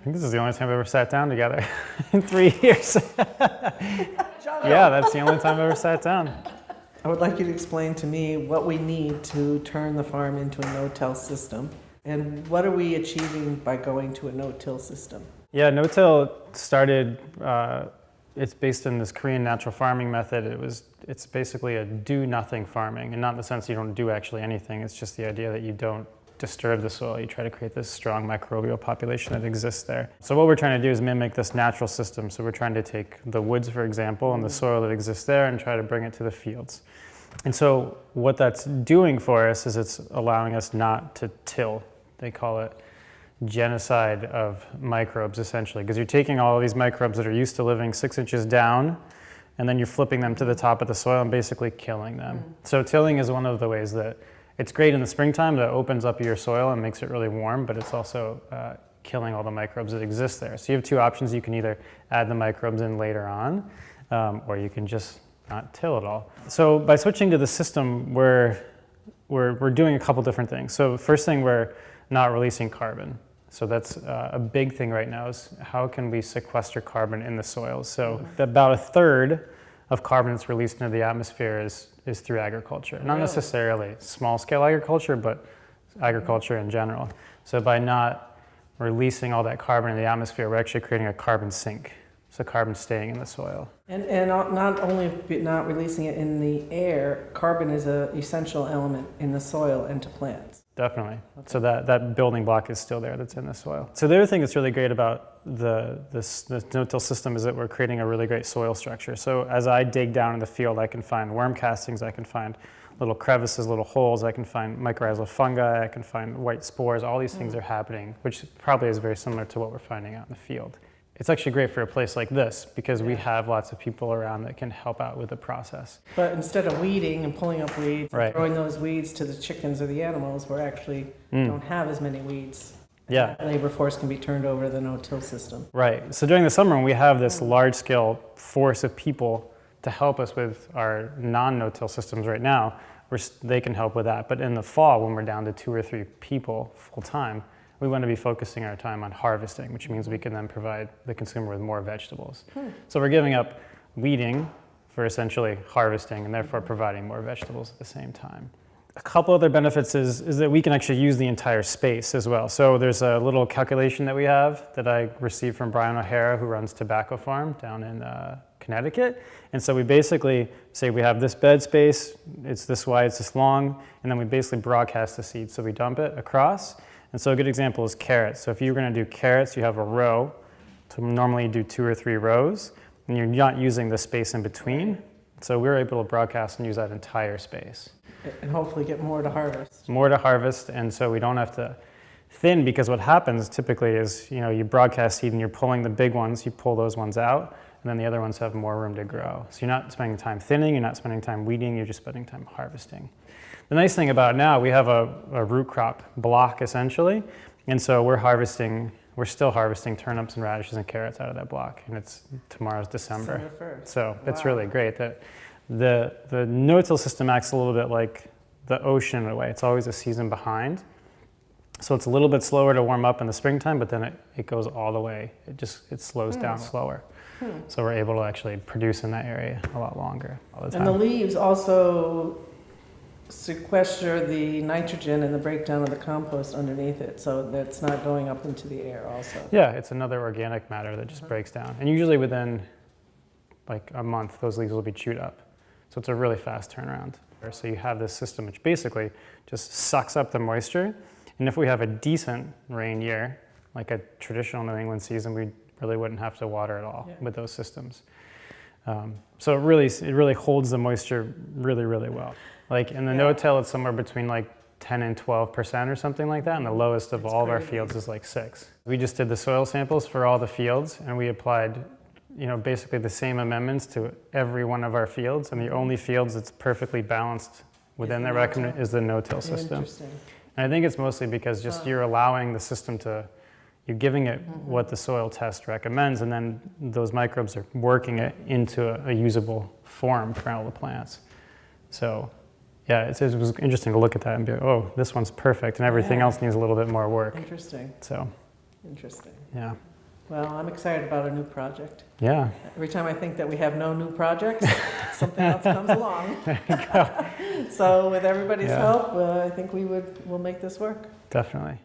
I think this is the only time I've ever sat down together in 3 years. Yeah, that's the only time I've ever sat down. I would like you to explain to me what we need to turn the farm into a no-till system, and what are we achieving by going to a no-till system? Yeah, no-till started, it's based in this Korean natural farming method. It's basically a do-nothing farming, and not in the sense you don't do actually anything. It's just the idea that you don't disturb the soil. You try to create this strong microbial population that exists there. So what we're trying to do is mimic this natural system. So we're trying to take the woods, for example, and the soil that exists there and try to bring it to the fields. And so what that's doing for us is it's allowing us not to till. They call it genocide of microbes, essentially, because you're taking all of these microbes that are used to living 6 inches down, and then you're flipping them to the top of the soil and basically killing them. So tilling is one of the ways that it's great in the springtime that opens up your soil and makes it really warm, but it's also killing all the microbes that exist there. So you have two options. You can either add the microbes in later on, or you can just not till at all. So by switching to the system, we're doing a couple different things. So first thing, we're not releasing carbon. So that's a big thing right now, is how can we sequester carbon in the soil? So about a third of carbon that's released into the atmosphere is through agriculture. Not necessarily small-scale agriculture, but agriculture in general. So by not releasing all that carbon in the atmosphere, we're actually creating a carbon sink. So carbon staying in the soil. And not only not releasing it in the air, carbon is an essential element in the soil and to plants. Definitely. Okay. So that building block is still there that's in the soil. So the other thing that's really great about the no-till system is that we're creating a really great soil structure. So as I dig down in the field, I can find worm castings, I can find little crevices, little holes, I can find mycorrhizal fungi, I can find white spores. All these things are happening, which probably is very similar to what we're finding out in the field. It's actually great for a place like this because we have lots of people around that can help out with the process. But instead of weeding and pulling up weeds, right, and throwing those weeds to the chickens or the animals, we're actually don't have as many weeds. Yeah. That labor force can be turned over to the no-till system. Right. So during the summer, when we have this large-scale force of people to help us with our non-no-till systems right now, they can help with that. But in the fall, when we're down to 2 or 3 people full-time, we want to be focusing our time on harvesting, which means we can then provide the consumer with more vegetables. So we're giving up weeding for essentially harvesting and therefore providing more vegetables at the same time. A couple other benefits is that we can actually use the entire space as well. So there's a little calculation that we have that I received from Brian O'Hara, who runs Tobacco Farm down in Connecticut. And so we basically say we have this bed space, it's this wide, it's this long, and then we basically broadcast the seed. So we dump it across. And so a good example is carrots. So if you were going to do carrots, you have a row. So normally you do 2 or 3 rows, and you're not using the space in between. So we're able to broadcast and use that entire space. And hopefully get more to harvest. More to harvest, and so we don't have to thin, because what happens typically is, you broadcast seed and you're pulling the big ones, you pull those ones out, and then the other ones have more room to grow. So you're not spending time thinning, you're not spending time weeding, you're just spending time harvesting. The nice thing about it now, we have a root crop block essentially, and so we're still harvesting turnips and radishes and carrots out of that block, and tomorrow's December 1st. So it's really great that the no-till system acts a little bit like the ocean in a way. It's always a season behind. So it's a little bit slower to warm up in the springtime, but then it goes all the way. It slows down slower. So we're able to actually produce in that area a lot longer all the time. And the leaves also sequester the nitrogen and the breakdown of the compost underneath it, so that's not going up into the air also. Yeah, it's another organic matter that just breaks down. And usually within like a month, those leaves will be chewed up. So it's a really fast turnaround. So you have this system which basically just sucks up the moisture. And if we have a decent rain year, like a traditional New England season, we really wouldn't have to water at all with those systems. So it really holds the moisture really, really well. Like in the no-till, it's somewhere between like 10 and 12% or something like that, and the lowest of all of our fields is like 6. We just did the soil samples for all the fields, and we applied basically the same amendments to every one of our fields, and the only fields that's perfectly balanced within that recommendation is the no-till system. Interesting. And I think it's mostly because just you're allowing the system you're giving it what the soil test recommends, and then those microbes are working it into a usable form for all the plants. So yeah, it was interesting to look at that and be like, oh, this one's perfect, and everything else needs a little bit more work. Interesting. So Interesting. Yeah. Well, I'm excited about our new project. Yeah. Every time I think that we have no new projects, something else comes along. There you go. So with everybody's Yeah. help, I think we'll make this work. Definitely.